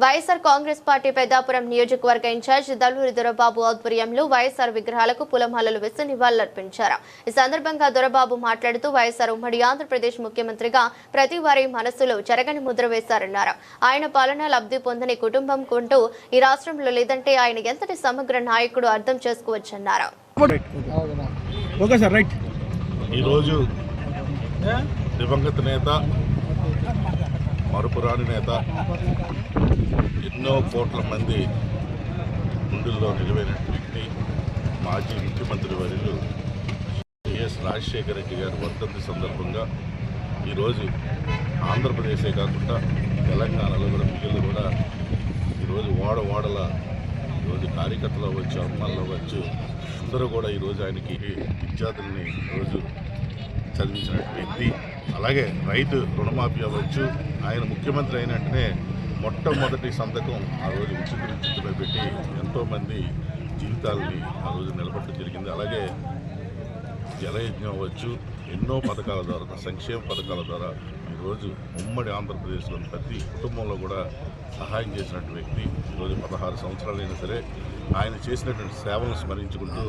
YSR Congress party Peddapuram నియోజకవర్గ incharge దళూరి Dorababu ఆధ్వర్యంలో వైఎస్ఆర్ విగ్రహాలకు పూలమాలలు వేసి నివాళులర్పించారు. ఈ సందర్భంగా దొరబాబు మాట్లాడుతూ వైఎస్ఆర్ ఉమ్మడి ఆంధ్రప్రదేశ్ ముఖ్యమంత్రిగా ప్రతి వారి మనస్సులో చెరగని ముద్ర వేశారన్నారు. ఆయన పాలన లబ్ధి పొందని కుటుంబం కొంటూ ఈ రాష్ట్రంలో లేదంటే ఆయన ఎంతటి సమగ్ర నాయకుడు అర్థం చేసుకోవచ్చన్నారు. ఈరోజు దివంగత నేత, మరుపురాని నేత, ఎన్నో కోట్ల మంది గుండెల్లో నిలువైన వ్యక్తి, మాజీ ముఖ్యమంత్రి వర్యులు వైఎస్ రాజశేఖర రెడ్డి గారి వర్ధంతి సందర్భంగా ఈరోజు ఆంధ్రప్రదేశే కాకుండా తెలంగాణలో కూడా మిగిలిన కూడా ఈరోజు వాడల ఈరోజు కార్యకర్తలు అవ్వచ్చు, అమ్మాళ్ళు అవ్వచ్చు, అందరూ కూడా ఈరోజు ఆయనకి విద్యార్థుల్ని ఈరోజు చదివించిన వ్యక్తి. అలాగే రైతు రుణమాఫీ అవ్వచ్చు, ఆయన ముఖ్యమంత్రి అయిన వెంటనే మొట్టమొదటి సంతకం ఆ రోజు ఉచితంలో పెట్టి ఎంతోమంది జీవితాలని ఆ రోజు నిలబెట్టడం జరిగింది. అలాగే జలయజ్ఞం అవ్వచ్చు, ఎన్నో పథకాల ద్వారా, సంక్షేమ పథకాల ద్వారా ఈరోజు ఉమ్మడి ఆంధ్రప్రదేశ్లో ప్రతి కుటుంబంలో కూడా సహాయం చేసినటువంటి వ్యక్తి. ఈరోజు 16 సంవత్సరాలైనా సరే ఆయన చేసినటువంటి సేవలను స్మరించుకుంటూ